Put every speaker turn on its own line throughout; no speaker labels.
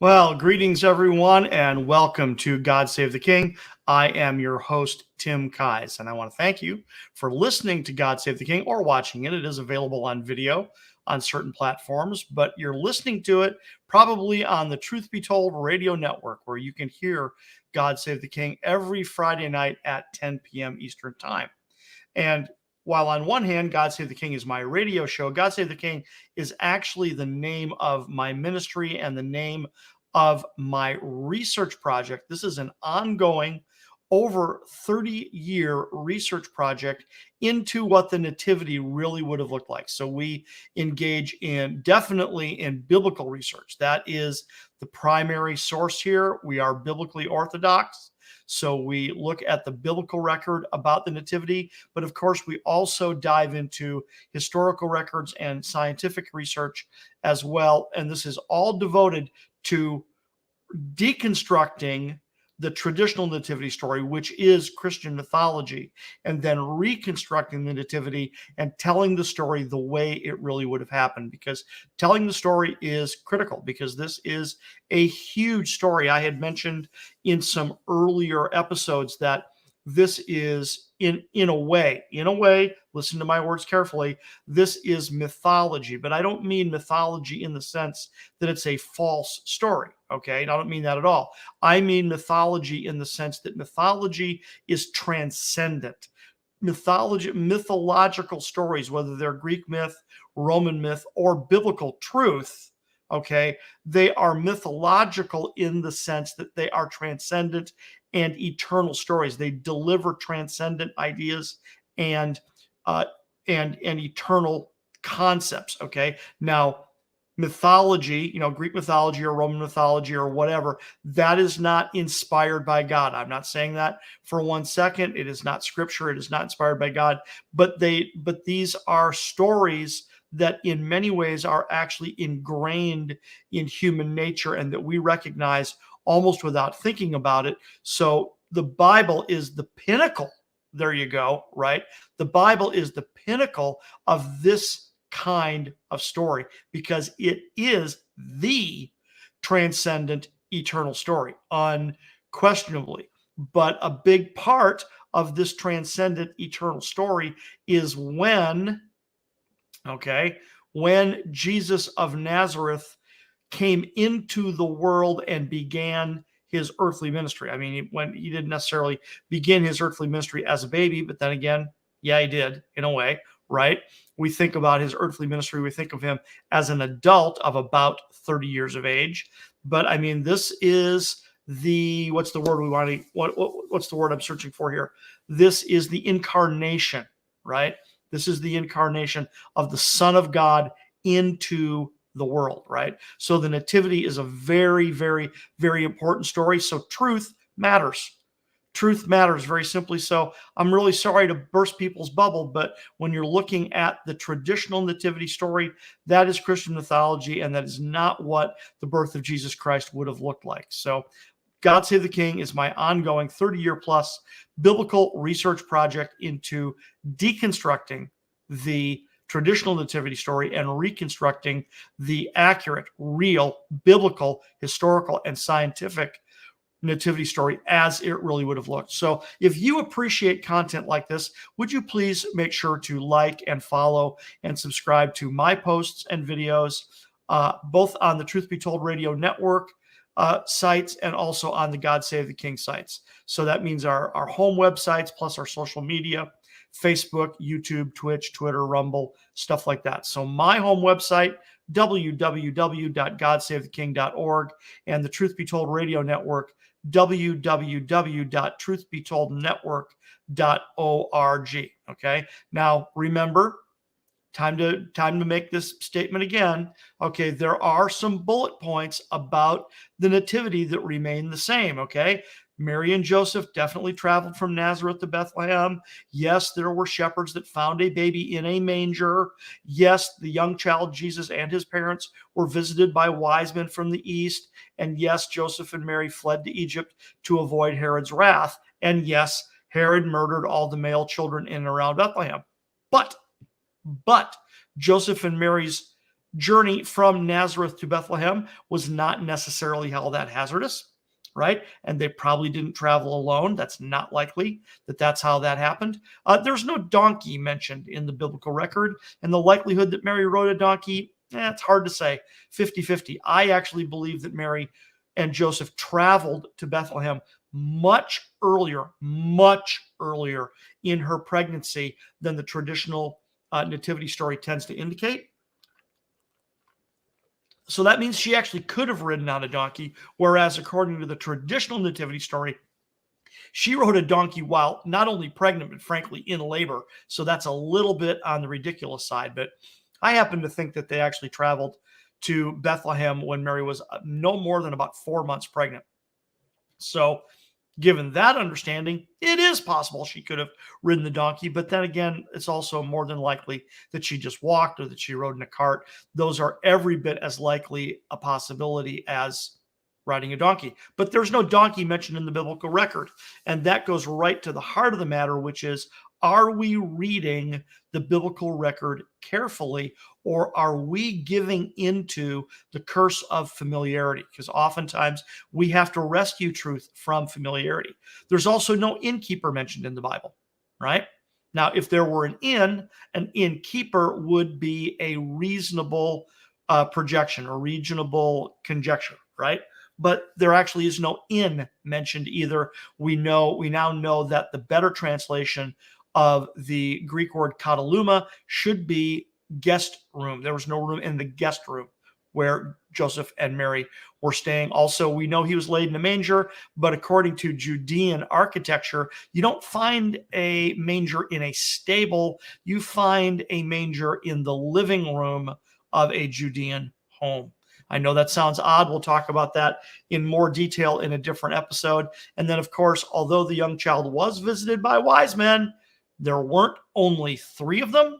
Well, greetings everyone, and welcome to God Save the King. I am your host, Tim Kais, and I want to thank you for listening to God Save the King or watching it. It is available on video on certain platforms, but you're listening to it probably on the Truth Be Told radio network, where you can hear God Save the King every Friday night at 10 p.m. Eastern Time. And while on one hand, God Save the King is my radio show, God Save the King is actually the name of my ministry and the name of my research project. This is an ongoing, over 30-year research project into what the nativity really would have looked like. So we engage definitely in biblical research. That is the primary source here. We are biblically orthodox. So we look at the biblical record about the nativity, but of course we also dive into historical records and scientific research as well. And this is all devoted to deconstructing the traditional nativity story, which is Christian mythology, and then reconstructing the nativity and telling the story the way it really would have happened, because telling the story is critical, because this is a huge story. I had mentioned in some earlier episodes that this is in a way, listen to my words carefully, this is mythology, but I don't mean mythology in the sense that it's a false story. Okay. I don't mean that at all. I mean mythology in the sense that mythology is transcendent. Mythological stories, whether they're Greek myth, Roman myth, or biblical truth, okay, they are mythological in the sense that they are transcendent and eternal stories. They deliver transcendent ideas and eternal concepts. Okay, now mythology, Greek mythology or Roman mythology or whatever, that is not inspired by God. I'm not saying that for 1 second. It is not scripture. It is not inspired by God. But these are stories that in many ways are actually ingrained in human nature and that we recognize almost without thinking about it. So the Bible is the pinnacle. There you go, right? The Bible is the pinnacle of this kind of story because it is the transcendent eternal story, unquestionably. But a big part of this transcendent eternal story is when Jesus of Nazareth came into the world and began his earthly ministry. I mean, when he didn't necessarily begin his earthly ministry as a baby, but then again, yeah, he did in a way, right? We think about his earthly ministry, we think of him as an adult of about 30 years of age. But I mean, this is what's the word I'm searching for here? This is the incarnation, right? This is the incarnation of the Son of God into the world, right? So the nativity is a very, very, very important story. So truth matters. Truth matters, very simply. So I'm really sorry to burst people's bubble, but when you're looking at the traditional nativity story, that is Christian mythology, and that is not what the birth of Jesus Christ would have looked like. So God Save the King is my ongoing 30-year plus biblical research project into deconstructing the traditional nativity story and reconstructing the accurate, real, biblical, historical, and scientific nativity story as it really would have looked. So if you appreciate content like this, would you please make sure to like and follow and subscribe to my posts and videos, both on the Truth Be Told radio network sites and also on the God Save the King sites. So that means our home websites plus our social media, Facebook, YouTube, Twitch, Twitter, Rumble, stuff like that. So my home website, www.godsavetheking.org, and the Truth Be Told radio network, www.truthbetoldnetwork.org. Okay. Now remember, time to make this statement again. Okay, there are some bullet points about the nativity that remain the same. Okay, Mary and Joseph definitely traveled from Nazareth to Bethlehem. Yes, there were shepherds that found a baby in a manger. Yes, the young child Jesus and his parents were visited by wise men from the east. And yes, Joseph and Mary fled to Egypt to avoid Herod's wrath. And yes, Herod murdered all the male children in and around Bethlehem. But Joseph and Mary's journey from Nazareth to Bethlehem was not necessarily all that hazardous, right? And they probably didn't travel alone. That's not likely that that's how that happened. There's no donkey mentioned in the biblical record, and the likelihood that Mary rode a donkey, it's hard to say. 50-50. I actually believe that Mary and Joseph traveled to Bethlehem much earlier in her pregnancy than the traditional nativity story tends to indicate. So that means she actually could have ridden on a donkey, whereas according to the traditional nativity story, she rode a donkey while not only pregnant, but frankly in labor. So that's a little bit on the ridiculous side. But I happen to think that they actually traveled to Bethlehem when Mary was no more than about 4 months pregnant. So given that understanding, it is possible she could have ridden the donkey, but then again, it's also more than likely that she just walked or that she rode in a cart. Those are every bit as likely a possibility as riding a donkey. But there's no donkey mentioned in the biblical record. And that goes right to the heart of the matter, which is, are we reading the biblical record carefully, or are we giving into the curse of familiarity? Because oftentimes we have to rescue truth from familiarity. There's also no innkeeper mentioned in the Bible, right? Now, if there were an innkeeper would be a reasonable projection or reasonable conjecture, right? But there actually is no inn mentioned either. We now know that the better translation of the Greek word kataluma should be guest room. There was no room in the guest room where Joseph and Mary were staying. Also, we know he was laid in a manger, but according to Judean architecture, you don't find a manger in a stable. You find a manger in the living room of a Judean home. I know that sounds odd. We'll talk about that in more detail in a different episode. And then, of course, although the young child was visited by wise men, there weren't only 3 of them,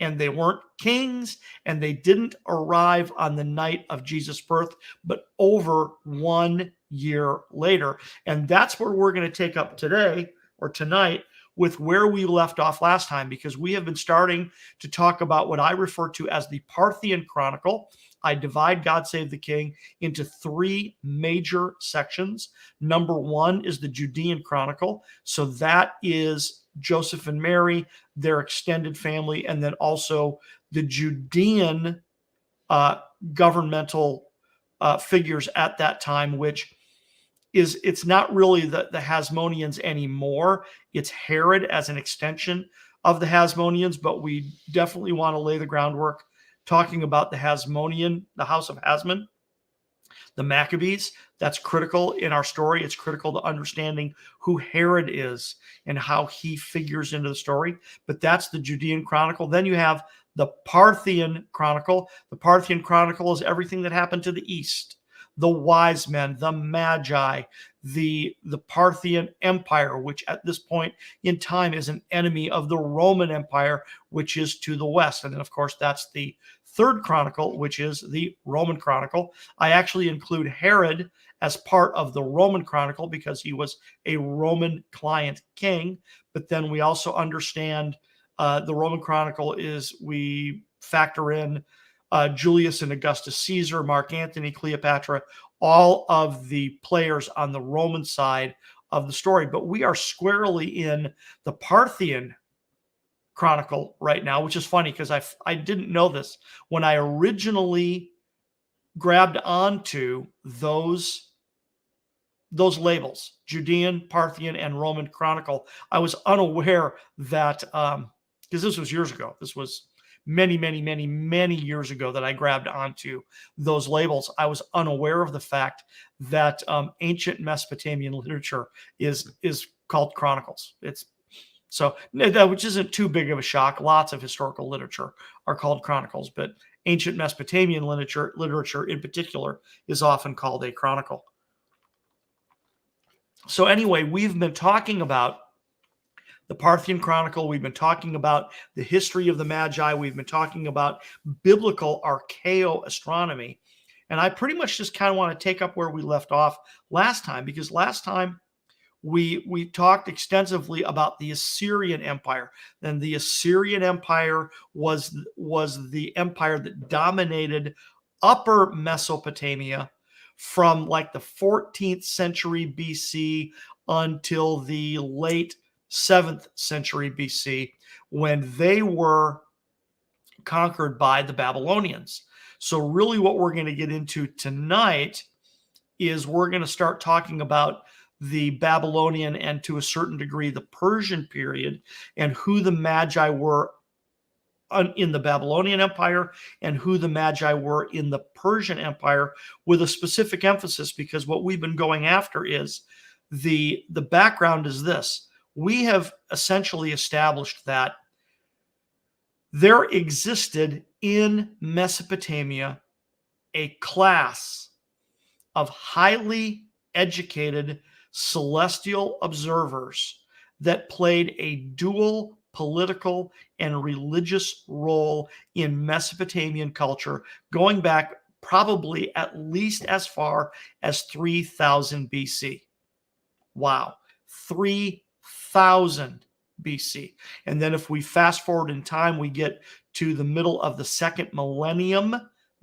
and they weren't kings, and they didn't arrive on the night of Jesus' birth, but over 1 year later. And that's where we're going to take up today or tonight with where we left off last time, because we have been starting to talk about what I refer to as the Parthian Chronicle. I divide God Save the King into 3 major sections. Number 1 is the Judean Chronicle. So that is Joseph and Mary, their extended family, and then also the Judean governmental figures at that time, which it's not really the Hasmoneans anymore. It's Herod as an extension of the Hasmoneans, but we definitely want to lay the groundwork talking about the Hasmonean, the house of Hasmon, the Maccabees. That's critical in our story. It's critical to understanding who Herod is and how he figures into the story. But that's the Judean Chronicle. Then you have the Parthian Chronicle. The Parthian Chronicle is everything that happened to the east. The wise men, the Magi, the Parthian Empire, which at this point in time is an enemy of the Roman Empire, which is to the west. And then, of course, that's the 3rd Chronicle, which is the Roman Chronicle. I actually include Herod as part of the Roman Chronicle because he was a Roman client king. But then we also understand the Roman Chronicle is, we factor in Julius and Augustus Caesar, Mark Antony, Cleopatra, all of the players on the Roman side of the story. But we are squarely in the Parthian Chronicle right now, which is funny because I didn't know this. When I originally grabbed onto those labels, Judean, Parthian, and Roman Chronicle, I was unaware that, because this was years ago, this was many years ago that I grabbed onto those labels. I was unaware of the fact that ancient Mesopotamian literature is called chronicles. It's so, which isn't too big of a shock. Lots of historical literature are called chronicles, but ancient Mesopotamian literature in particular is often called a chronicle. So anyway, we've been talking about the Parthian Chronicle. We've been talking about the history of the Magi. We've been talking about biblical archaeoastronomy. And I pretty much just kind of want to take up where we left off last time, because last time we talked extensively about the Assyrian Empire. And the Assyrian Empire was the empire that dominated Upper Mesopotamia from like the 14th century BC until the late 7th century BC, when they were conquered by the Babylonians. So really what we're going to get into tonight is we're going to start talking about the Babylonian and to a certain degree the Persian period, and who the Magi were in the Babylonian Empire and who the Magi were in the Persian Empire, with a specific emphasis, because what we've been going after is the background is this. We have essentially established that there existed in Mesopotamia a class of highly educated celestial observers that played a dual political and religious role in Mesopotamian culture, going back probably at least as far as 3000 BC. Wow, 3000 BC. And then if we fast forward in time, we get to the middle of the second millennium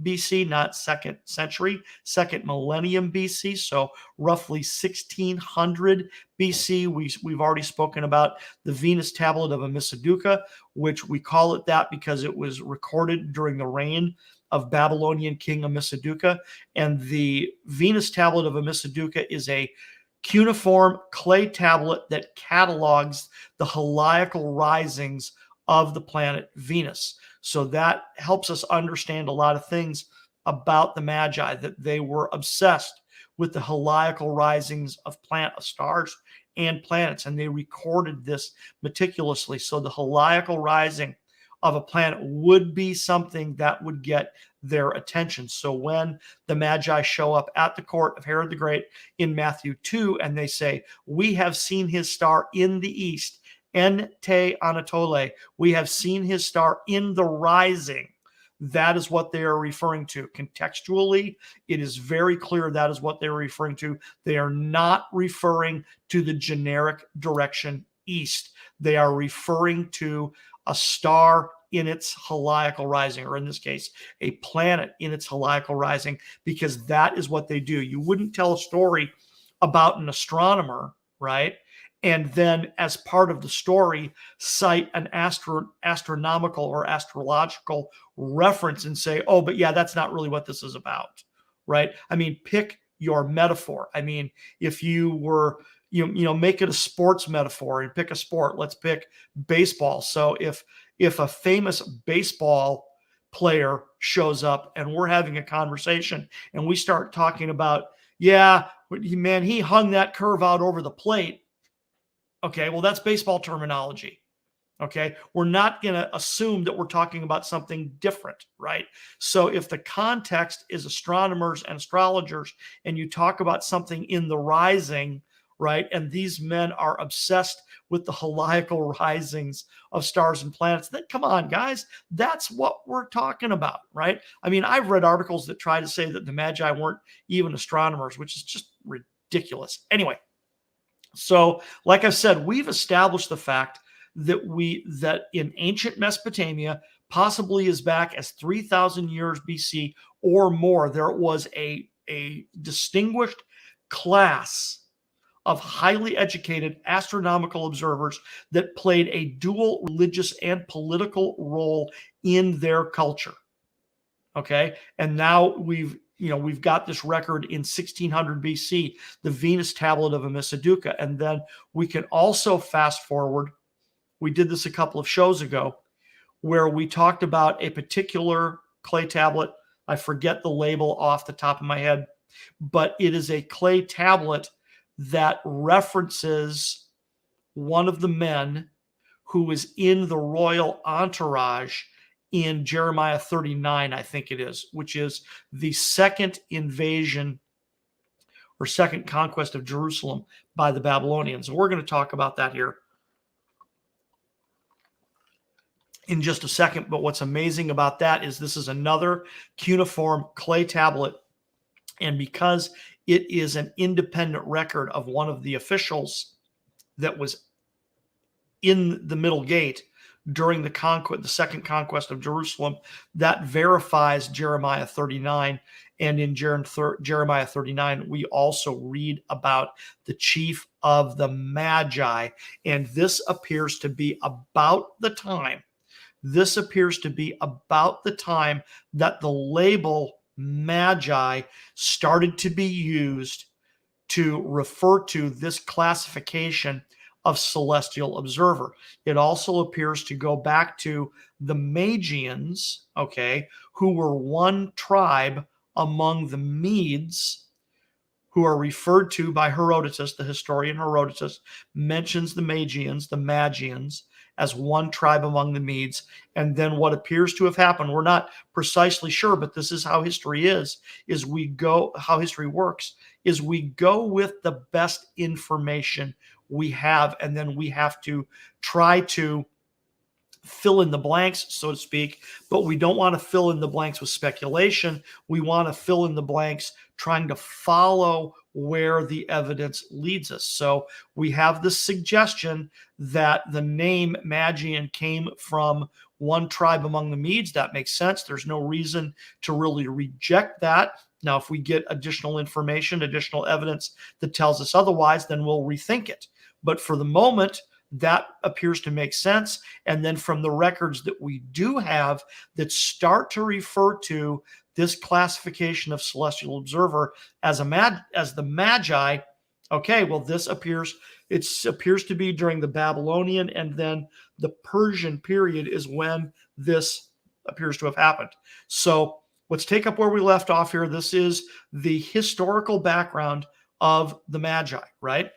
BC, not second century, second millennium BC. So roughly 1600 BC. We've already spoken about the Venus tablet of Amisaduqa, which we call it that because it was recorded during the reign of Babylonian king Amisaduqa. And the Venus tablet of Amisaduqa is a cuneiform clay tablet that catalogs the heliacal risings of the planet Venus. So that helps us understand a lot of things about the Magi, that they were obsessed with the heliacal risings of stars and planets, and they recorded this meticulously. So the heliacal rising of a planet would be something that would get their attention. So when the Magi show up at the court of Herod the Great in Matthew 2, and they say, "We have seen his star in the east, En te Anatole, we have seen his star in the rising," that is what they are referring to. Contextually, it is very clear that is what they're referring to. They are not referring to the generic direction east. They are referring to a star in its heliacal rising, or in this case, a planet in its heliacal rising, because that is what they do. You wouldn't tell a story about an astronomer, right? And then as part of the story, cite an astronomical or astrological reference and say, "Oh, but yeah, that's not really what this is about," right? I mean, pick your metaphor. I mean, if you were, make it a sports metaphor and pick a sport. Let's pick baseball. So if a famous baseball player shows up and we're having a conversation and we start talking about, "Yeah, man, he hung that curve out over the plate." Okay, well, that's baseball terminology. Okay, we're not going to assume that we're talking about something different, right? So if the context is astronomers and astrologers, and you talk about something in the rising, right, and these men are obsessed with the heliacal risings of stars and planets, then come on, guys, that's what we're talking about, right? I mean, I've read articles that try to say that the Magi weren't even astronomers, which is just ridiculous. Anyway, so like I said, we've established the fact that in ancient Mesopotamia, possibly as back as 3000 years BC or more, there was a distinguished class of highly educated astronomical observers that played a dual religious and political role in their culture. Okay, and now we've got this record in 1600 BC, the Venus tablet of Amisaduqa, and then we can also fast forward. We did this a couple of shows ago, where we talked about a particular clay tablet. I forget the label off the top of my head, but it is a clay tablet that references one of the men who was in the royal entourage in Jeremiah 39, I think it is, which is the second invasion or second conquest of Jerusalem by the Babylonians. And we're going to talk about that here in just a second. But what's amazing about that is this is another cuneiform clay tablet. And because it is an independent record of one of the officials that was in the middle gate during the second conquest of Jerusalem, that verifies Jeremiah 39. And in Jeremiah 39, we also read about the chief of the Magi. And this appears to be about the time. This appears to be about the time that the label Magi started to be used to refer to this classification of celestial observer. It also appears to go back to the Magians, okay, who were one tribe among the Medes, who are referred to by Herodotus. The historian Herodotus mentions the Magians, as one tribe among the Medes. And then what appears to have happened, we're not precisely sure, but this is how history how history works, is we go with the best information we have, and then we have to try to fill in the blanks, so to speak, but we don't want to fill in the blanks with speculation. We want to fill in the blanks trying to follow where the evidence leads us. So we have this suggestion that the name Magian came from one tribe among the Medes. That makes sense. There's no reason to really reject that. Now, if we get additional information, additional evidence that tells us otherwise, then we'll rethink it. But for the moment, that appears to make sense. And then from the records that we do have that start to refer to this classification of celestial observer as the Magi, okay, well, this appears to be during the Babylonian and then the Persian period is when this appears to have happened. So let's take up where we left off here. This is the historical background of the Magi, right?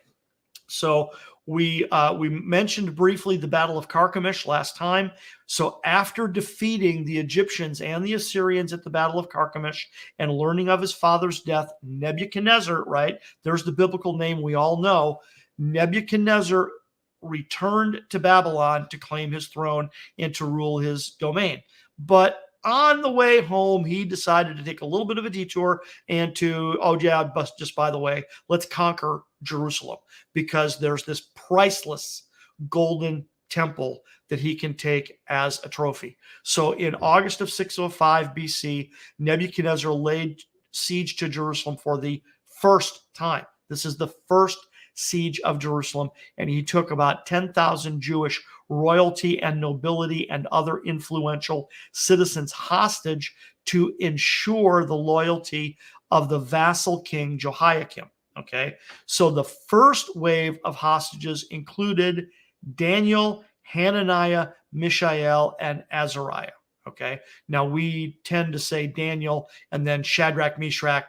So we mentioned briefly the Battle of Carchemish last time. So after defeating the Egyptians and the Assyrians at the Battle of Carchemish and learning of his father's death, Nebuchadnezzar, right? There's the biblical name we all know. Nebuchadnezzar returned to Babylon to claim his throne and to rule his domain. But on the way home, he decided to take a little bit of a detour and just by the way, let's conquer Jerusalem, because there's this priceless golden temple that he can take as a trophy. So in August of 605 BC, Nebuchadnezzar laid siege to Jerusalem for the first time. This is the first siege of Jerusalem, and he took about 10,000 Jewish royalty and nobility and other influential citizens hostage to ensure the loyalty of the vassal king Jehoiakim. Okay, so the first wave of hostages included Daniel, Hananiah, Mishael, and Azariah. Okay, now we tend to say Daniel and then Shadrach, Meshach,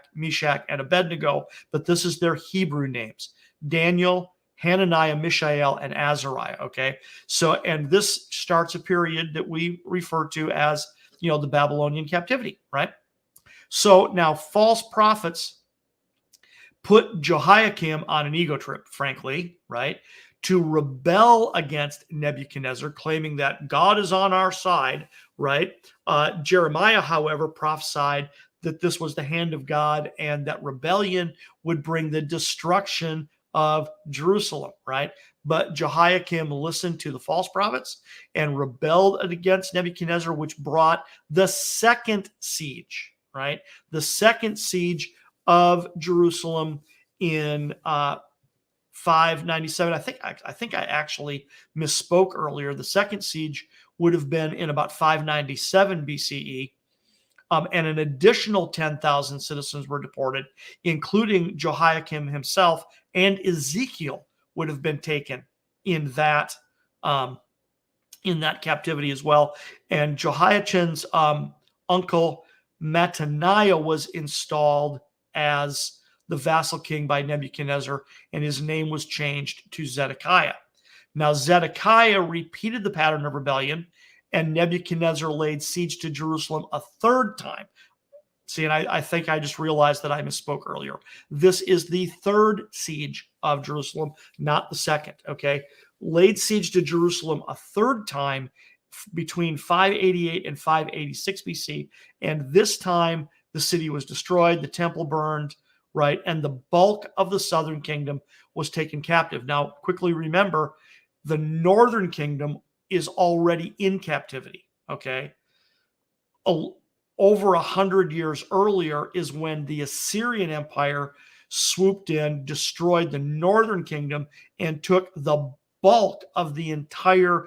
and Abednego, but this is their Hebrew names: Daniel, Hananiah, Mishael, and Azariah. Okay, so and this starts a period that we refer to as, the Babylonian captivity, right? So now false prophets put Jehoiakim on an ego trip, frankly, right, to rebel against Nebuchadnezzar, claiming that God is on our side, right? Jeremiah, however, prophesied that this was the hand of God and that rebellion would bring the destruction of Jerusalem, right? But Jehoiakim listened to the false prophets and rebelled against Nebuchadnezzar, which brought the second siege, right? The second siege of Jerusalem in 597. I think I actually misspoke earlier. The second siege would have been in about 597 BCE. And an additional 10,000 citizens were deported, including Jehoiakim himself, and Ezekiel would have been taken in that captivity as well. And Jehoiachin's uncle Mattaniah was installed as the vassal king by Nebuchadnezzar, and his name was changed to Zedekiah. Now, Zedekiah repeated the pattern of rebellion, and Nebuchadnezzar laid siege to Jerusalem a third time. See, and I think I just realized that I misspoke earlier. This is the third siege of Jerusalem, not the second, okay? Laid siege to Jerusalem a third time between 588 and 586 BC, and this time the city was destroyed, the temple burned, right? And the bulk of the southern kingdom was taken captive. Now, quickly remember, the northern kingdom is already in captivity, okay? Over 100 years earlier is when the Assyrian Empire swooped in, destroyed the northern kingdom, and took the bulk of the entire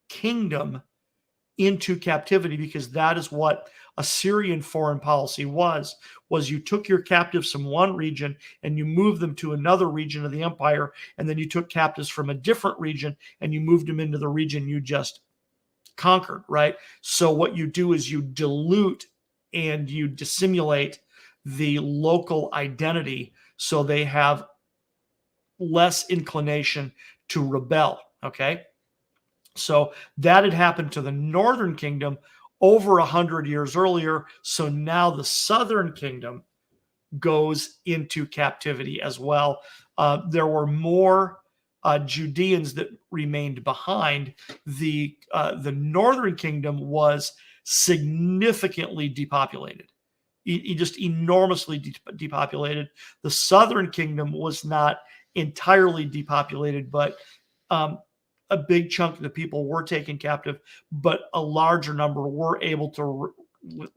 kingdom into captivity, because that is what Assyrian foreign policy was you took your captives from one region and you moved them to another region of the empire, and then you took captives from a different region and you moved them into the region you just conquered, right? So what you do is you dilute and you dissimulate the local identity so they have less inclination to rebel, okay? So that had happened to the northern kingdom over 100 years earlier. So now the southern kingdom goes into captivity as well. There were more Judeans that remained behind. The northern kingdom was significantly depopulated. Just enormously depopulated. The southern kingdom was not entirely depopulated, but a big chunk of the people were taken captive, but a larger number were able to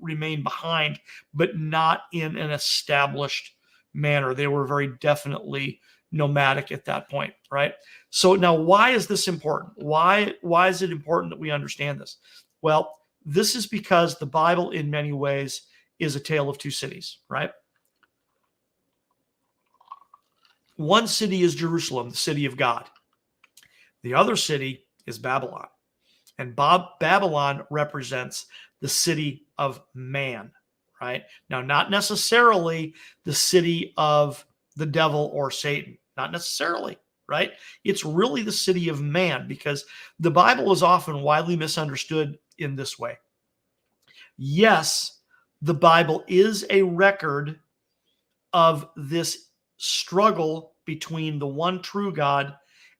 remain behind, but not in an established manner. They were very definitely nomadic at that point, right? So now, why is this important? Why is it important that we understand this? Well, this is because the Bible, in many ways, is a tale of two cities, right? One city is Jerusalem, the city of God. The other city is Babylon. And Babylon represents the city of man, right? Now, not necessarily the city of the devil or Satan, not necessarily, right? It's really the city of man, because the Bible is often widely misunderstood in this way. Yes, the Bible is a record of this struggle between the one true God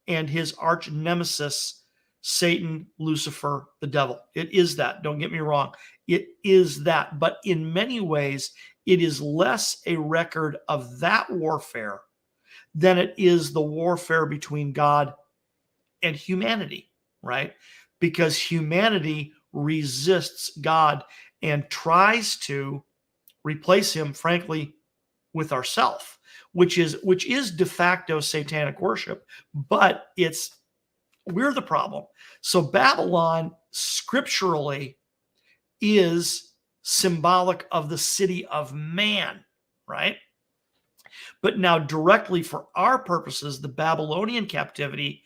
and his arch nemesis, Satan, Lucifer, the devil. It is that. Don't get me wrong. It is that. But in many ways, it is less a record of that warfare than it is the warfare between God and humanity, right? Because humanity resists God and tries to replace him, frankly, with ourself, which is de facto satanic worship, but we're the problem. So Babylon scripturally is symbolic of the city of man, right? But now, directly for our purposes, the Babylonian captivity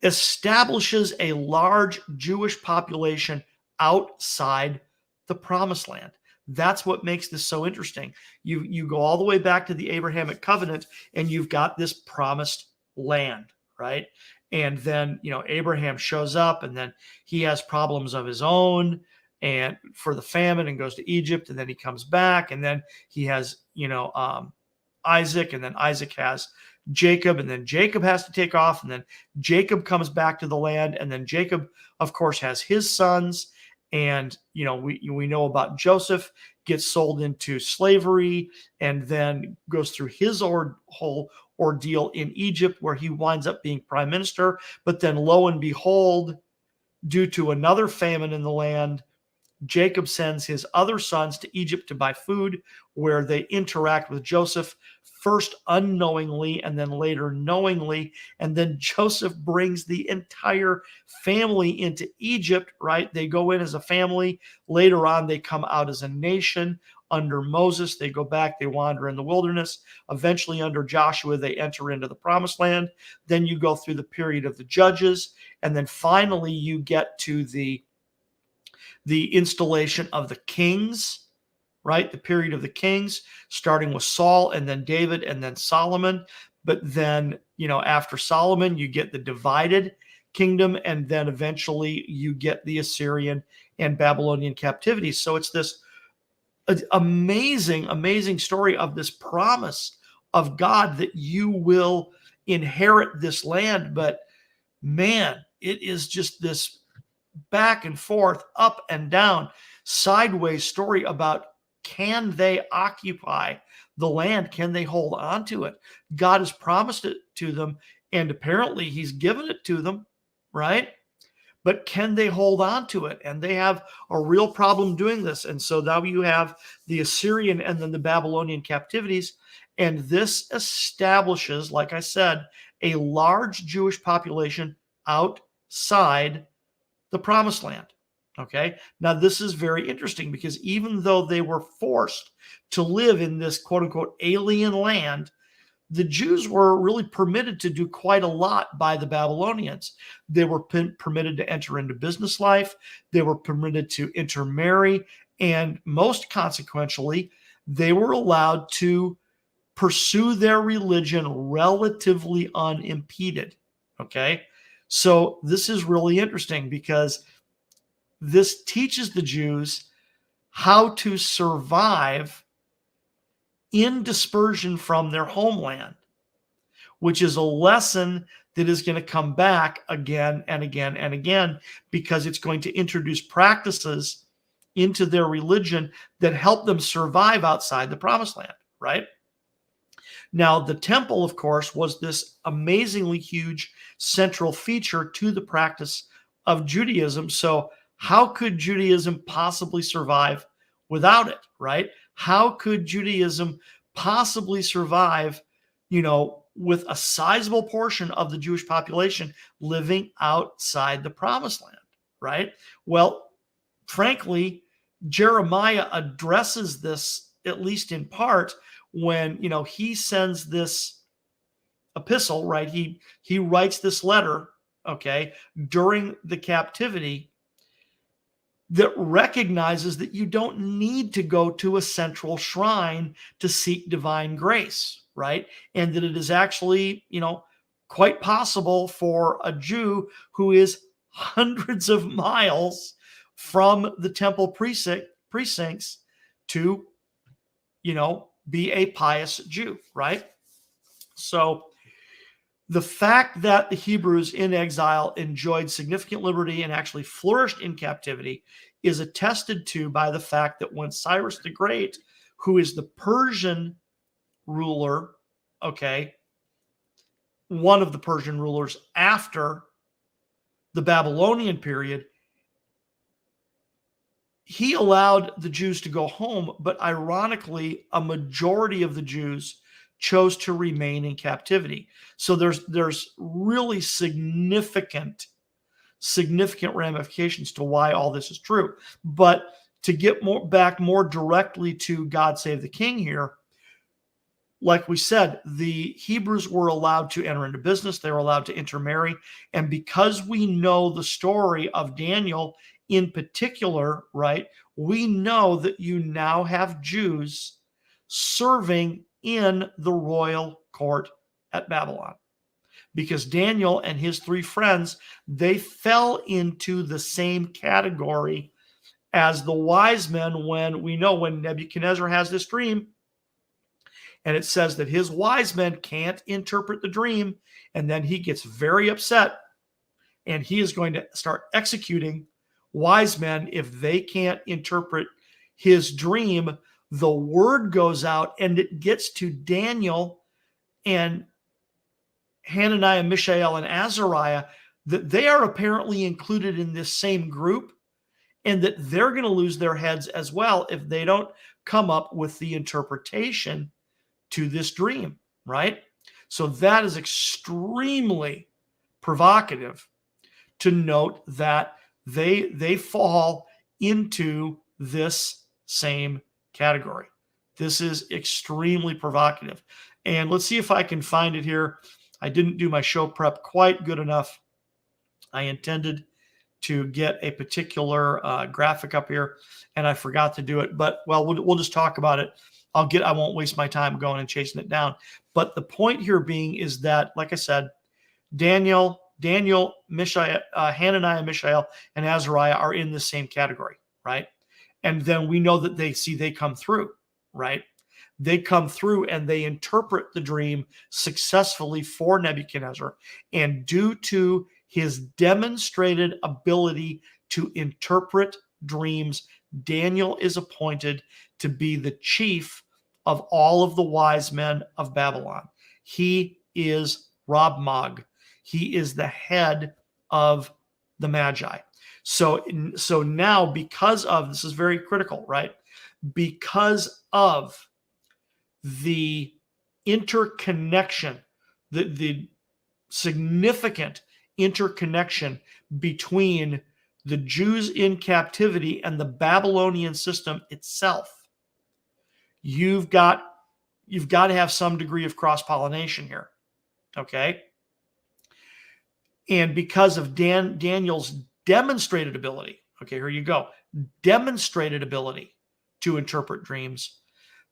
establishes a large Jewish population outside the promised land. That's what makes this so interesting. You go all the way back to the Abrahamic covenant, and you've got this promised land, right? And then, Abraham shows up, and then he has problems of his own and for the famine, and goes to Egypt, and then he comes back, and then he has, Isaac, and then Isaac has Jacob, and then Jacob has to take off, and then Jacob comes back to the land, and then Jacob, of course, has his sons. And we know about Joseph, gets sold into slavery, and then goes through his whole ordeal in Egypt, where he winds up being prime minister. But then, lo and behold, due to another famine in the land, Jacob sends his other sons to Egypt to buy food, where they interact with Joseph, first unknowingly and then later knowingly. And then Joseph brings the entire family into Egypt, right? They go in as a family. Later on, they come out as a nation under Moses. They go back, they wander in the wilderness. Eventually, under Joshua, they enter into the promised land. Then you go through the period of the judges. And then finally, you get to the installation of the kings, right? The period of the kings, starting with Saul and then David and then Solomon. But then, after Solomon, you get the divided kingdom, and then eventually you get the Assyrian and Babylonian captivity. So it's this amazing, amazing story of this promise of God that you will inherit this land. But man, it is just this back and forth, up and down, sideways story about can they occupy the land? Can they hold on to it? God has promised it to them, and apparently he's given it to them, right? But can they hold on to it? And they have a real problem doing this. And so now you have the Assyrian and then the Babylonian captivities. And this establishes, like I said, a large Jewish population outside the promised land. Okay. Now, this is very interesting because even though they were forced to live in this quote unquote alien land, the Jews were really permitted to do quite a lot by the Babylonians. They were permitted to enter into business life, they were permitted to intermarry, and most consequentially, they were allowed to pursue their religion relatively unimpeded. Okay. So this is really interesting because this teaches the Jews how to survive in dispersion from their homeland, which is a lesson that is going to come back again and again and again because it's going to introduce practices into their religion that help them survive outside the promised land, right? Now, the temple, of course, was this amazingly huge central feature to the practice of Judaism. So, how could Judaism possibly survive without it, right? How could Judaism possibly survive, with a sizable portion of the Jewish population living outside the promised land, right? Well, frankly, Jeremiah addresses this, at least in part, when, he sends this epistle, right? He writes this letter, okay, during the captivity that recognizes that you don't need to go to a central shrine to seek divine grace, right? And that it is actually, quite possible for a Jew who is hundreds of miles from the temple precincts to, be a pious Jew, right? So the fact that the Hebrews in exile enjoyed significant liberty and actually flourished in captivity is attested to by the fact that when Cyrus the Great, who is the Persian ruler, okay, one of the Persian rulers after the Babylonian period, he allowed the Jews to go home, but ironically, a majority of the Jews chose to remain in captivity. So there's really significant ramifications to why all this is true. But to get more directly to God Save the King here, like we said, the Hebrews were allowed to enter into business. They were allowed to intermarry. And because we know the story of Daniel in particular, right, we know that you now have Jews serving in the royal court at Babylon. Because Daniel and his three friends, they fell into the same category as the wise men when Nebuchadnezzar has this dream, and it says that his wise men can't interpret the dream, and then he gets very upset, and he is going to start executing wise men if they can't interpret his dream. The word goes out, and it gets to Daniel and Hananiah, Mishael, and Azariah that they are apparently included in this same group, and that they're going to lose their heads as well if they don't come up with the interpretation to this dream, right? So that is extremely provocative to note that they fall into this same category. This is extremely provocative. And let's see if I can find it here. I didn't do my show prep quite good enough. I intended to get a particular graphic up here, and I forgot to do it. But we'll just talk about it. I won't waste my time going and chasing it down. But the point here being is that, like I said, Daniel, Mishael, Hananiah, Mishael, and Azariah are in the same category, right? And then we know that they come through, right? They come through and they interpret the dream successfully for Nebuchadnezzar. And due to his demonstrated ability to interpret dreams, Daniel is appointed to be the chief of all of the wise men of Babylon. He is Rab-Mag. He is the head of the Magi. So now, because of, this is very critical, right? Because of the interconnection, the significant interconnection between the Jews in captivity and the Babylonian system itself, you've got to have some degree of cross-pollination here. Okay? And because of Daniel's demonstrated ability, okay, here you go, demonstrated ability to interpret dreams,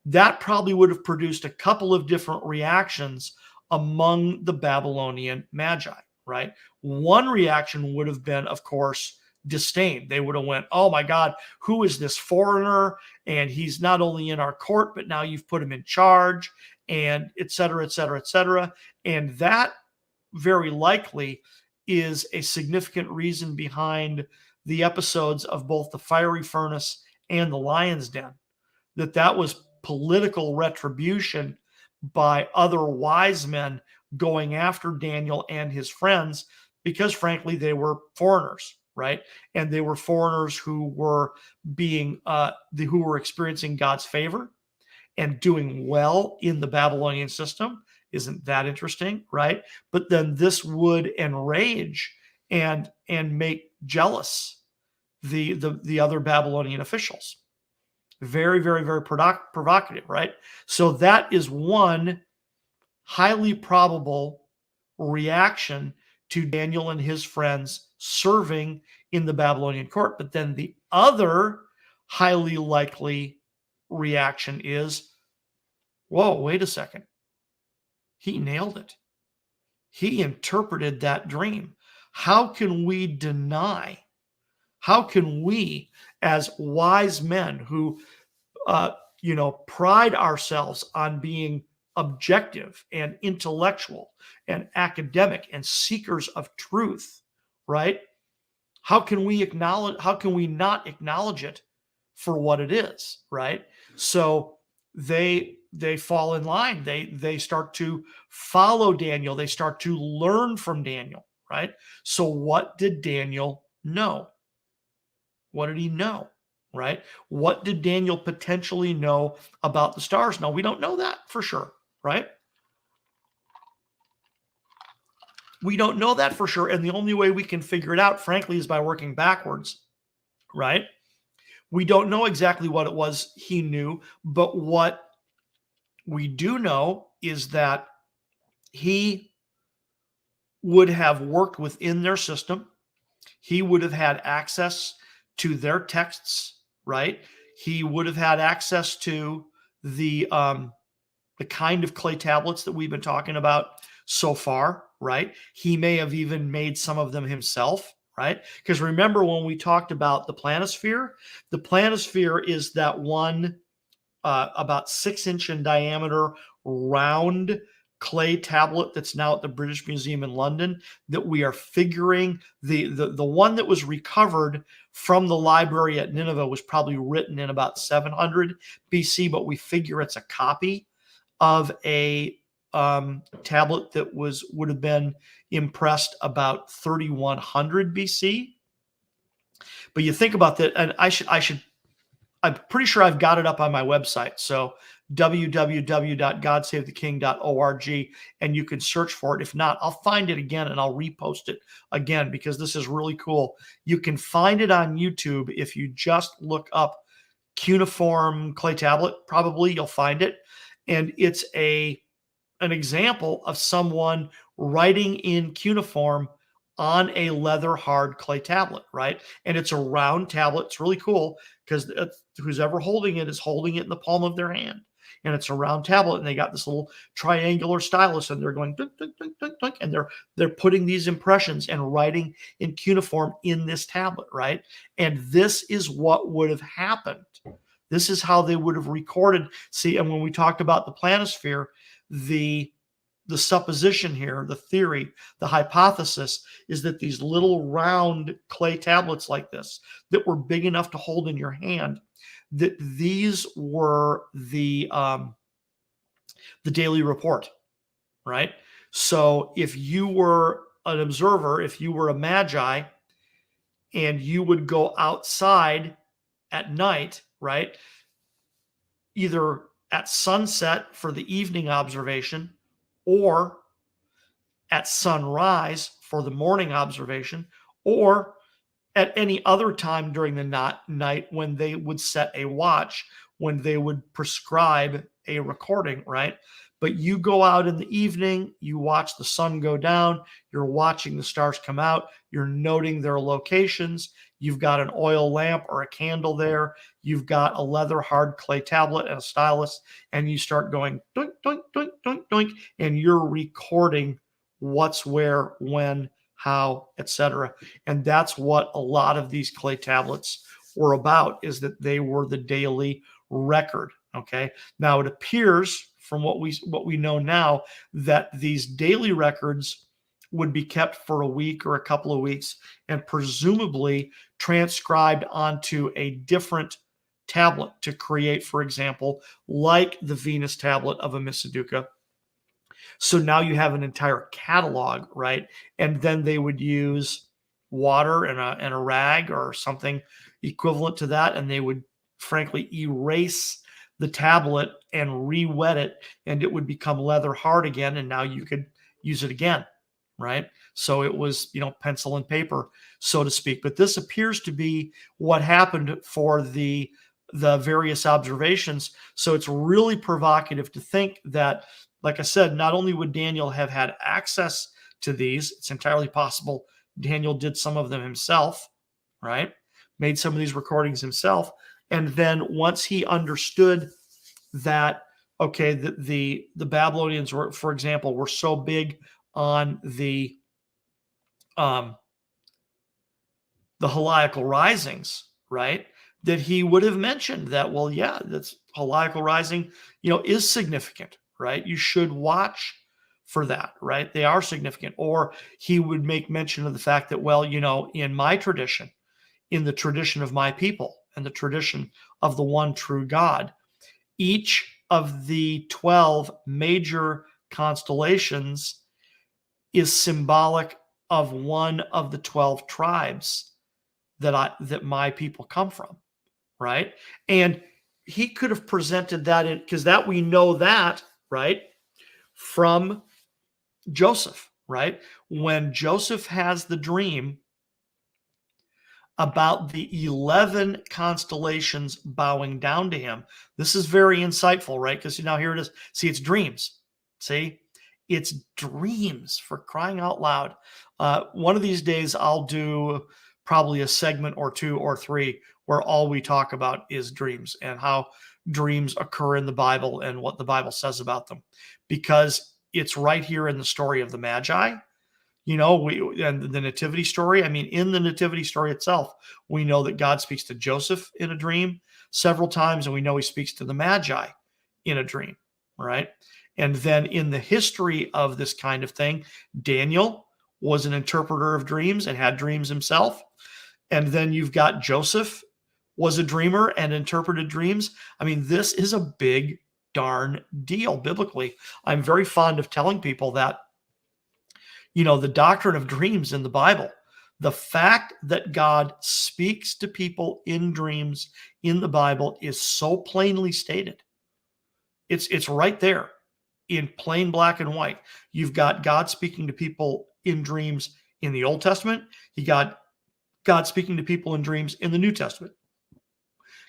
that probably would have produced a couple of different reactions among the Babylonian Magi, right? One reaction would have been, of course, disdain. They would have went, oh my God, who is this foreigner? And he's not only in our court, but now you've put him in charge, and et cetera, et cetera, et cetera. And that very likely is a significant reason behind the episodes of both the fiery furnace and the lion's den, that was political retribution by other wise men going after Daniel and his friends, because frankly, they were foreigners, right? And they were foreigners who were who were experiencing God's favor and doing well in the Babylonian system. Isn't that interesting, right? But then this would enrage and make jealous the other Babylonian officials. Very, very, very provocative, right? So that is one highly probable reaction to Daniel and his friends serving in the Babylonian court. But then the other highly likely reaction is, whoa, wait a second. He nailed it. He interpreted that dream. How can we deny? How can we, as wise men who, pride ourselves on being objective and intellectual and academic and seekers of truth, right? How can we not acknowledge it for what it is, right? So they fall in line. They start to follow Daniel. They start to learn from Daniel, right? So what did Daniel know? What did he know, right? What did Daniel potentially know about the stars? Now, we don't know that for sure, right? We don't know that for sure. And the only way we can figure it out, frankly, is by working backwards, right? We don't know exactly what it was he knew, but what we do know is that he would have worked within their system. He would have had access to their texts, right? He would have had access to the kind of clay tablets that we've been talking about so far, right? He may have even made some of them himself, right? Because remember when we talked about the planisphere is that one about 6-inch in diameter round clay tablet that's now at the British Museum in London, that we are figuring the one that was recovered from the library at Nineveh was probably written in about 700 BC, but we figure it's a copy of a tablet that would have been impressed about 3100 BC. But you think about that, and I'm pretty sure I've got it up on my website. So www.godsavetheking.org, and you can search for it. If not, I'll find it again and I'll repost it again, because this is really cool. You can find it on YouTube if you just look up cuneiform clay tablet. Probably you'll find it, and it's an example of someone writing in cuneiform on a leather hard clay tablet, right? And it's a round tablet. It's really cool because who's ever holding it is holding it in the palm of their hand. And it's a round tablet, and they got this little triangular stylus, and they're going dunk, dunk, dunk, dunk, dunk, and they're putting these impressions and writing in cuneiform in this tablet, right? And this is what would have happened. This is how they would have recorded. See, and when we talked about the planisphere, the supposition here, the theory, the hypothesis is that these little round clay tablets like this that were big enough to hold in your hand, that these were the daily report, right? So if you were an observer, if you were a magi, and you would go outside at night, right? Either at sunset for the evening observation or at sunrise for the morning observation, or at any other time during the night when they would set a watch, when they would prescribe a recording, right? But you go out in the evening, you watch the sun go down, you're watching the stars come out, you're noting their locations. You've got an oil lamp or a candle there. You've got a leather hard clay tablet and a stylus, and you start going doink, doink, doink, doink, doink, and you're recording what's where, when, how, etc. And that's what a lot of these clay tablets were about, is that they were the daily record. Okay. Now it appears from what we know now that these daily records would be kept for a week or a couple of weeks and presumably transcribed onto a different tablet to create, for example, like the Venus tablet of a Mississauga. So now you have an entire catalog, right? And then they would use water and a rag or something equivalent to that, and they would frankly erase the tablet and re-wet it, and it would become leather hard again, and now you could use it again, right? So it was, pencil and paper, so to speak. But this appears to be what happened for the various observations. So it's really provocative to think that, like I said, not only would Daniel have had access to these, it's entirely possible Daniel did some of them himself, right? Made some of these recordings himself. And then once he understood that, okay, the Babylonians were, for example, were so big on the heliacal risings, right? That he would have mentioned that, well, yeah, that's heliacal rising, is significant, right? You should watch for that, right? They are significant. Or he would make mention of the fact that, well, in my tradition, in the tradition of my people, and the tradition of the one true God, each of the 12 major constellations is symbolic of one of the 12 tribes that my people come from, right? And he could have presented that in, because that we know that, right, from Joseph, right? When Joseph has the dream about the 11 constellations bowing down to him, this is very insightful, right? Because now here it is. See, it's dreams. See, it's dreams, for crying out loud. One of these days, I'll do probably a segment or two or three where all we talk about is dreams and how dreams occur in the Bible and what the Bible says about them, because it's right here in the story of the Magi. And the nativity story. I mean, in the nativity story itself, we know that God speaks to Joseph in a dream several times, and we know he speaks to the Magi in a dream, right? And then in the history of this kind of thing, Daniel was an interpreter of dreams and had dreams himself. And then you've got Joseph was a dreamer and interpreted dreams. I mean, this is a big darn deal biblically. I'm very fond of telling people that, the doctrine of dreams in the Bible, the fact that God speaks to people in dreams in the Bible is so plainly stated. It's right there in plain black and white. You've got God speaking to people in dreams in the Old Testament. You got God speaking to people in dreams in the New Testament.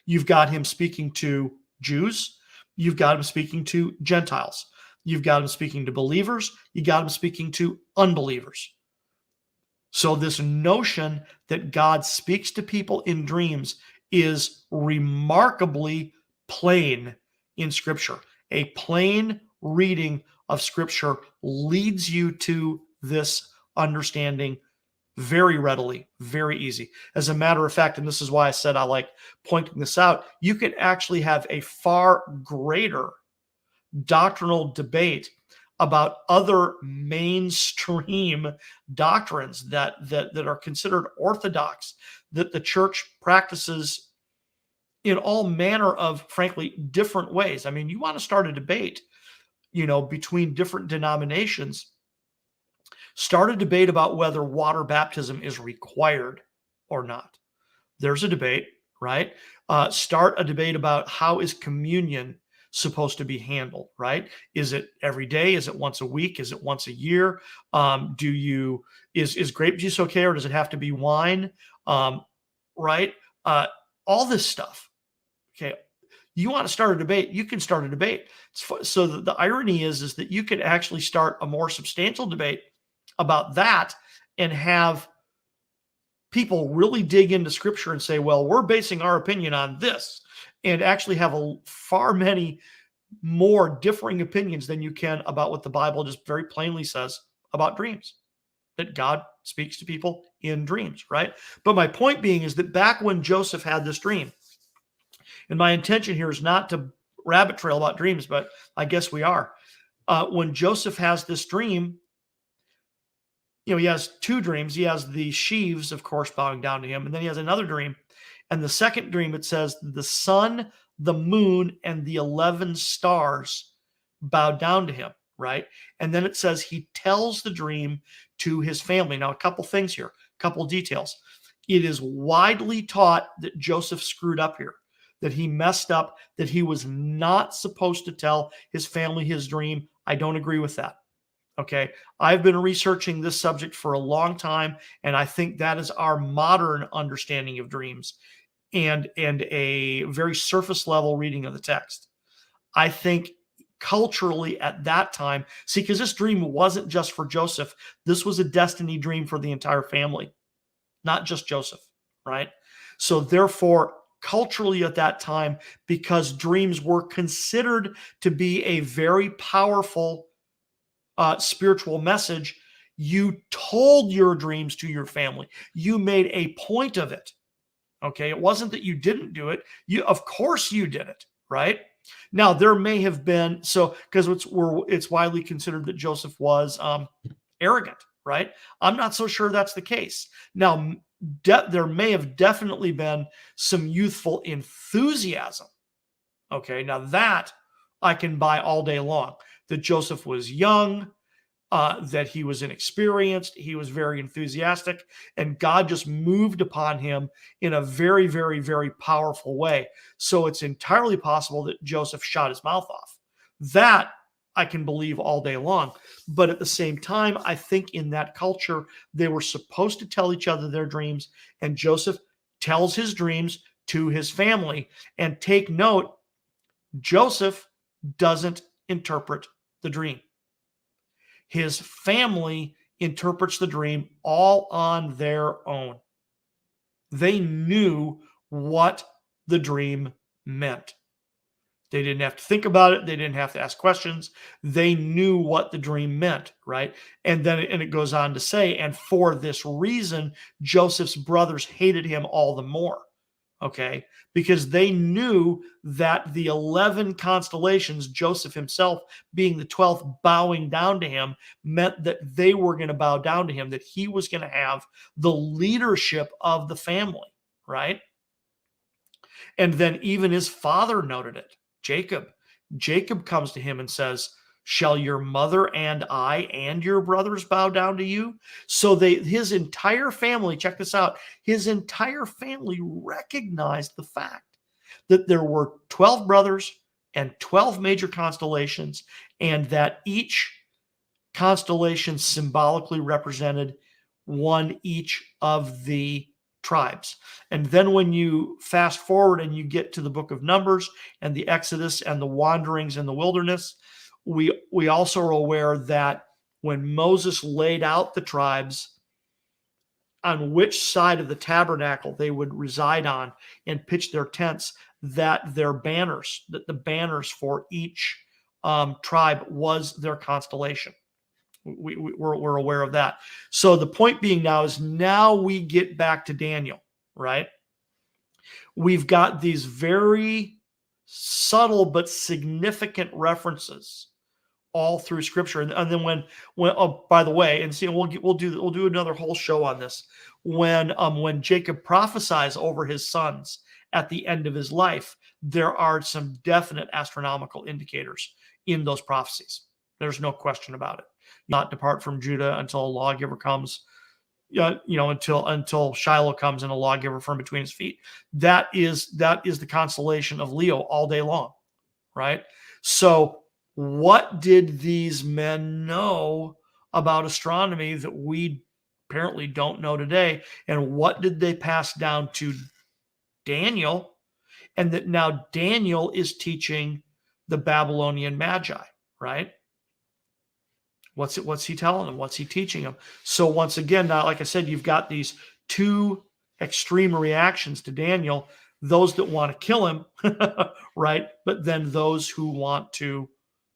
You've got him speaking to Jews. You've got him speaking to Gentiles. You've got him speaking to believers. You got him speaking to unbelievers. So this notion that God speaks to people in dreams is remarkably plain in Scripture. A plain reading of Scripture leads you to this understanding very readily, very easy. As a matter of fact, and this is why I said I like pointing this out, you can actually have a far greater doctrinal debate about other mainstream doctrines that are considered orthodox, that the church practices in all manner of, frankly, different ways. I mean, you want to start a debate, between different denominations, start a debate about whether water baptism is required or not. There's a debate, right? Start a debate about how is communion supposed to be handled, right? Is it every day? Is it once a week? Is it once a year? Is grape juice okay, or does it have to be wine? Right? All this stuff. Okay. You want to start a debate, you can start a debate. So the irony is that you could actually start a more substantial debate about that and have people really dig into scripture and say, well, we're basing our opinion on this, and actually have a far many more differing opinions than you can about what the Bible just very plainly says about dreams, that God speaks to people in dreams, right? But my point being is that back when Joseph had this dream, and my intention here is not to rabbit trail about dreams, but I guess we are. When Joseph has this dream, he has two dreams. He has the sheaves, of course, bowing down to him. And then he has another dream. And the second dream, it says, the sun, the moon, and the 11 stars bow down to him, right? And then it says he tells the dream to his family. Now, a couple things here, a couple details. It is widely taught that Joseph screwed up here, that he messed up, that he was not supposed to tell his family his dream. I don't agree with that. Okay. I've been researching this subject for a long time, and I think that is our modern understanding of dreams and a very surface level reading of the text. I think culturally at that time, see, because this dream wasn't just for Joseph, this was a destiny dream for the entire family, not just Joseph, right? So therefore, culturally at that time, because dreams were considered to be a very powerful spiritual message, you told your dreams to your family. You made a point of it. Okay. It wasn't that you didn't do it. Of course you did it, right? Now there may have been, because it's widely considered that Joseph was arrogant, right? I'm not so sure that's the case. Now, there may have definitely been some youthful enthusiasm. Okay. Now that I can buy all day long, that Joseph was young, that he was inexperienced, he was very enthusiastic, and God just moved upon him in a very, very, very powerful way. So it's entirely possible that Joseph shot his mouth off. That I can believe all day long. But at the same time, I think in that culture, they were supposed to tell each other their dreams, and Joseph tells his dreams to his family. And take note, Joseph doesn't interpret the dream. His family interprets the dream all on their own. They knew what the dream meant. They didn't have to think about it. They didn't have to ask questions. They knew what the dream meant, right? And it goes on to say, and for this reason, Joseph's brothers hated him all the more. Okay, because they knew that the 11 constellations, Joseph himself being the 12th, bowing down to him, meant that they were going to bow down to him, that he was going to have the leadership of the family, right? And then even his father noted it, Jacob. Jacob comes to him and says, shall your mother and I and your brothers bow down to you? So his entire family, check this out, his entire family recognized the fact that there were 12 brothers and 12 major constellations, and that each constellation symbolically represented one each of the tribes. And then when you fast forward and you get to the book of Numbers and the Exodus and the wanderings in the wilderness, we also are aware that when Moses laid out the tribes on which side of the tabernacle they would reside on and pitch their tents, that their banners, that the banners for each tribe was their constellation. We're aware of that. So the point being now we get back to Daniel, right? We've got these very subtle but significant references all through Scripture, and then when oh, by the way, and see, we'll do another whole show on this. When Jacob prophesies over his sons at the end of his life, there are some definite astronomical indicators in those prophecies. There's no question about it. Not depart from Judah until a lawgiver comes, until Shiloh comes and a lawgiver from between his feet. That is the constellation of Leo all day long, right? So what did these men know about astronomy that we apparently don't know today? And what did they pass down to Daniel? And that now Daniel is teaching the Babylonian Magi, right? What's he telling them? What's he teaching them? So once again, now, like I said, you've got these two extreme reactions to Daniel, those that want to kill him, right? But then those who want to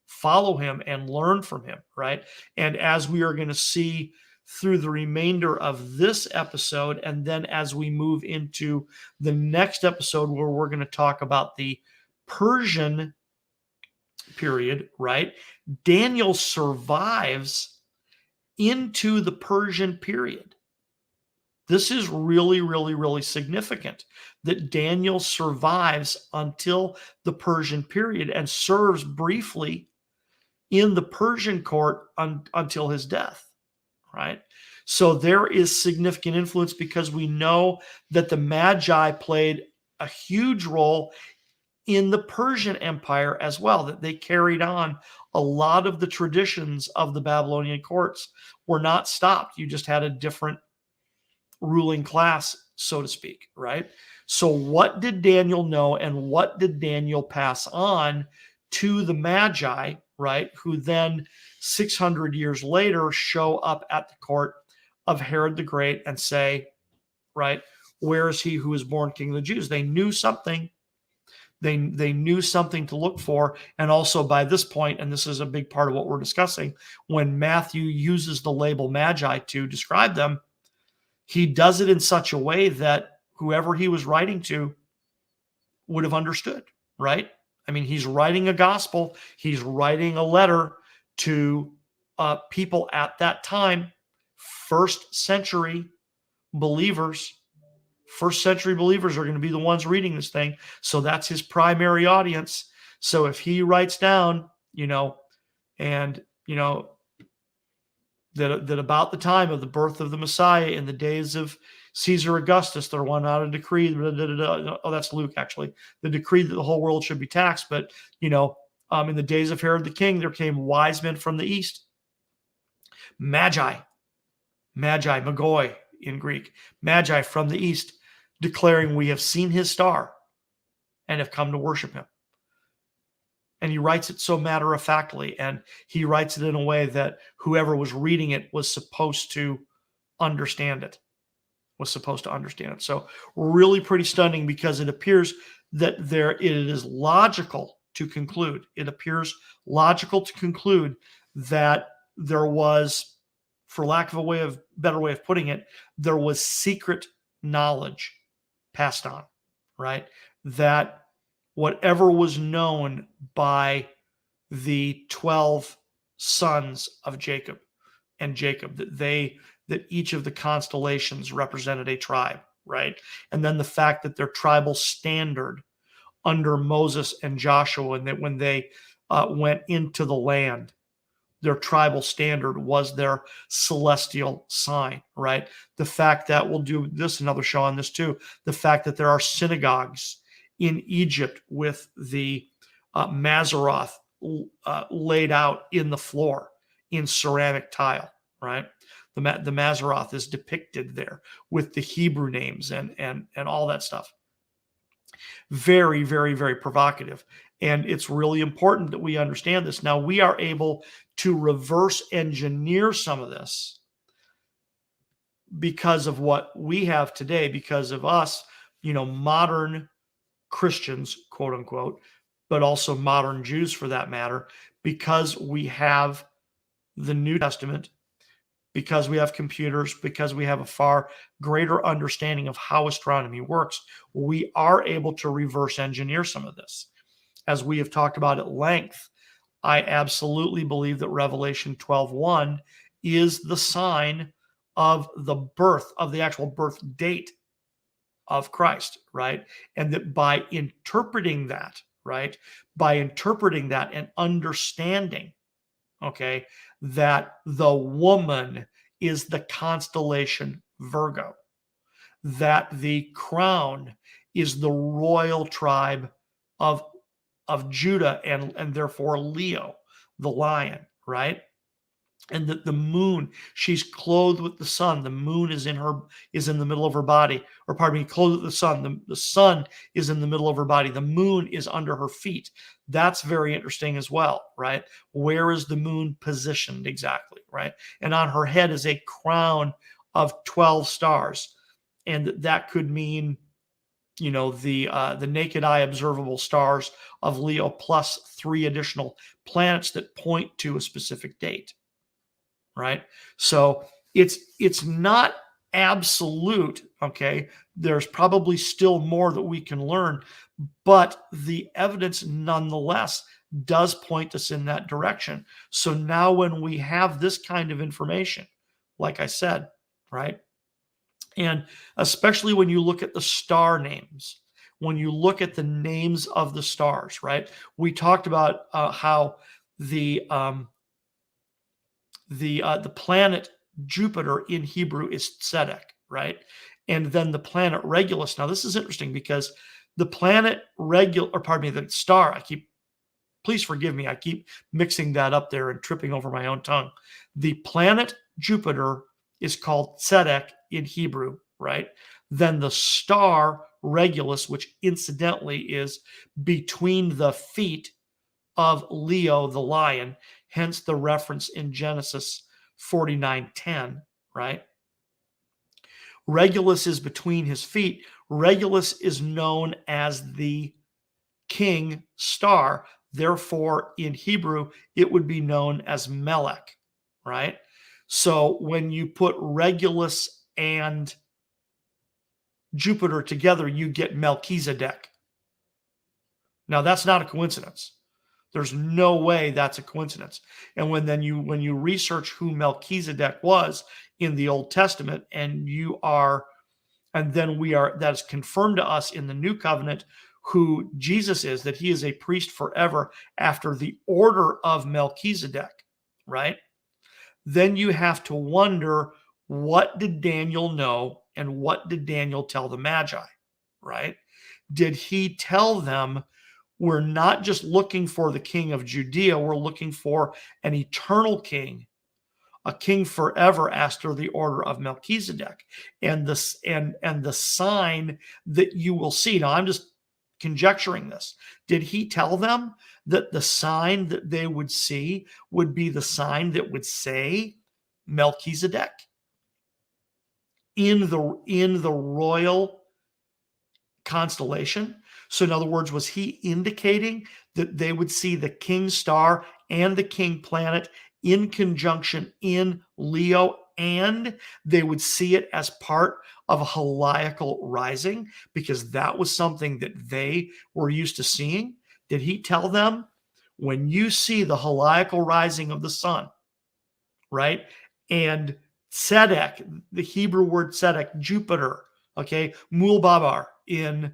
follow him and learn from him, right? And as we are going to see through the remainder of this episode, and then as we move into the next episode where we're going to talk about the Persian period, right? Daniel survives into the Persian period. This is really, really, really significant that Daniel survives until the Persian period and serves briefly in the Persian court until his death, right? So there is significant influence because we know that the Magi played a huge role in the Persian Empire as well, that they carried on a lot of the traditions of the Babylonian courts were not stopped. You just had a different ruling class, so to speak, right? So what did Daniel know and what did Daniel pass on to the Magi, right? Who then 600 years later show up at the court of Herod the Great and say, right, where is he who is born king of the Jews? They knew something. They knew something to look for. And also by this point, and this is a big part of what we're discussing, when Matthew uses the label Magi to describe them, he does it in such a way that whoever he was writing to would have understood, right? I mean, he's writing a gospel. He's writing a letter to people at that time, first century believers. First century believers are going to be the ones reading this thing. So that's his primary audience. So if he writes down, that about the time of the birth of the Messiah in the days of Caesar Augustus, there went out a decree. Oh, that's Luke, actually. The decree that the whole world should be taxed. But, in the days of Herod the king, there came wise men from the east. Magi, Magoi in Greek. Magi from the east, declaring, we have seen his star and have come to worship him. And he writes it so matter-of-factly, and he writes it in a way that whoever was reading it was supposed to understand it. So really pretty stunning, because it appears that it is logical to conclude. It appears logical to conclude that there was, for lack of a better way of putting it, there was secret knowledge passed on, right? That whatever was known by the 12 sons of Jacob, that each of the constellations represented a tribe, right? And then the fact that their tribal standard under Moses and Joshua, and that when they went into the land, their tribal standard was their celestial sign, right? The fact that, we'll do this another show on this too, the fact that there are synagogues in Egypt with the Maseroth laid out in the floor in ceramic tile, right? The Maseroth is depicted there with the Hebrew names and all that stuff. Very, very, very provocative. And it's really important that we understand this. Now, we are able to reverse engineer some of this because of what we have today, because of us, modern Christians, quote unquote, but also modern Jews for that matter, because we have the New Testament, because we have computers, because we have a far greater understanding of how astronomy works. We are able to reverse engineer some of this. As we have talked about at length, I absolutely believe that Revelation 12:1 is the sign of the birth, of the actual birth date of Christ, right? And that by interpreting that, right, by interpreting that and understanding, okay, that the woman is the constellation Virgo, that the crown is the royal tribe of Judah, and therefore Leo, the lion, right? And that the moon, she's clothed with the sun. The moon is in the middle of her body, or pardon me, clothed with the sun. The sun is in the middle of her body. The moon is under her feet. That's very interesting as well, right? Where is the moon positioned exactly, right? And on her head is a crown of 12 stars. And that could mean, the naked eye observable stars of Leo plus 3 additional planets that point to a specific date, right? So it's not absolute, okay? There's probably still more that we can learn, but the evidence nonetheless does point us in that direction. So now when we have this kind of information, like I said, right? And especially when you look at the star names, when you look at the names of the stars, right? We talked about how the planet Jupiter in Hebrew is Tzedek, right? And then the planet Regulus. Now this is interesting because the planet the star. Please forgive me. I keep mixing that up there and tripping over my own tongue. The planet Jupiter is called Tzedek in Hebrew, right? Then the star Regulus, which incidentally is between the feet of Leo the lion, hence the reference in Genesis 49:10, right? Regulus is between his feet. Regulus is known as the king star. Therefore, in Hebrew, it would be known as Melech, right? So when you put Regulus and Jupiter together, you get Melchizedek. Now, that's not a coincidence. There's no way that's a coincidence. And when you research who Melchizedek was in the Old Testament, and that is confirmed to us in the New Covenant who Jesus is, that he is a priest forever after the order of Melchizedek, right? Then you have to wonder, what did Daniel know and what did Daniel tell the Magi, right? Did he tell them, we're not just looking for the king of Judea, we're looking for an eternal king, a king forever after the order of Melchizedek, and the sign that you will see. Now I'm just conjecturing this. Did he tell them that the sign that they would see would be the sign that would say Melchizedek in the royal constellation? So in other words, was he indicating that they would see the king star and the king planet in conjunction in Leo, and they would see it as part of a heliacal rising, because that was something that they were used to seeing? Did he tell them, when you see the heliacal rising of the sun, right? And Tzedek, the Hebrew word Tzedek, Jupiter, okay, Mulbabar in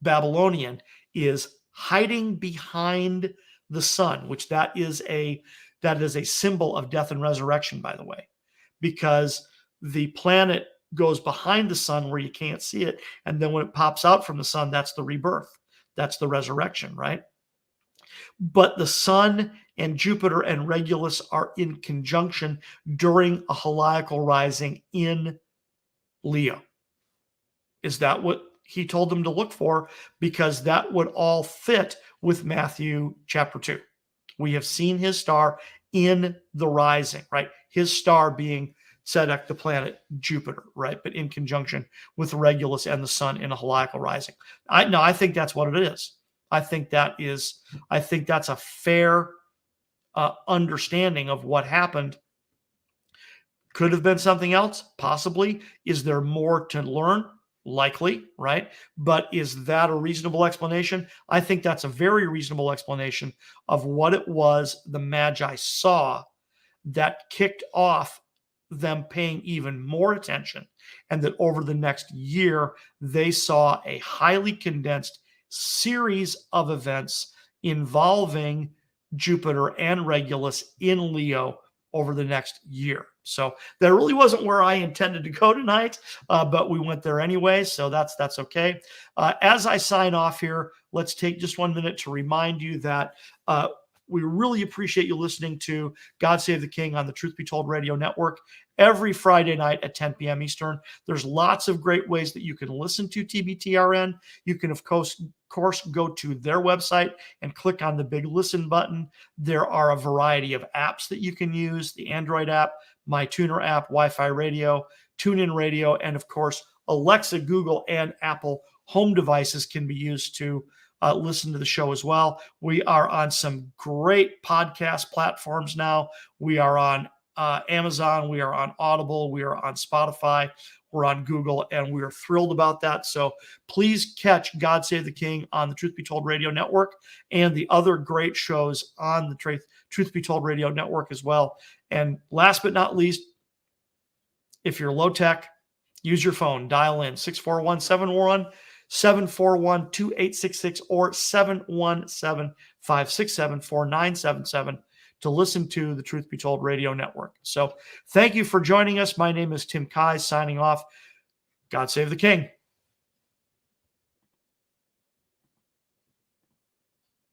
Babylonian, is hiding behind the sun, which that is a symbol of death and resurrection, by the way, because the planet goes behind the sun where you can't see it, and then when it pops out from the sun, that's the rebirth, that's the resurrection, right? But the sun and Jupiter and Regulus are in conjunction during a heliacal rising in Leo. Is that what he told them to look for? Because that would all fit with Matthew chapter 2. We have seen his star in the rising, right? His star being Tzedek, the planet Jupiter, right? But in conjunction with Regulus and the sun in a heliacal rising. I think that's what it is. I think that's a fair understanding of what happened. Could have been something else, possibly. Is there more to learn? Likely, right? But is that a reasonable explanation? I think that's a very reasonable explanation of what it was the Magi saw that kicked off them paying even more attention, and that over the next year, they saw a highly condensed series of events involving Jupiter and Regulus in Leo over the next year. So that really wasn't where I intended to go tonight, but we went there anyway, so that's okay. As I sign off here, let's take just 1 minute to remind you that we really appreciate you listening to God Save the King on the Truth Be Told Radio Network every Friday night at 10 p.m. Eastern. There's lots of great ways that you can listen to TBTRN. You can, of course, go to their website and click on the big listen button. There are a variety of apps that you can use: the Android app, MyTuner app, Wi-Fi radio, TuneIn radio, and of course, Alexa, Google, and Apple home devices can be used to listen to the show as well. We are on some great podcast platforms now. We are on Amazon, we are on Audible, we are on Spotify, we're on Google, and we are thrilled about that. So please catch God Save the King on the Truth Be Told Radio Network and the other great shows on the Truth Be Told Radio Network as well. And last but not least, if you're low tech, use your phone, dial in 641-741-2866 or 717-567-4977 to listen to the Truth Be Told Radio Network. So thank you for joining us. My name is Tim Kai, signing off. God save the King.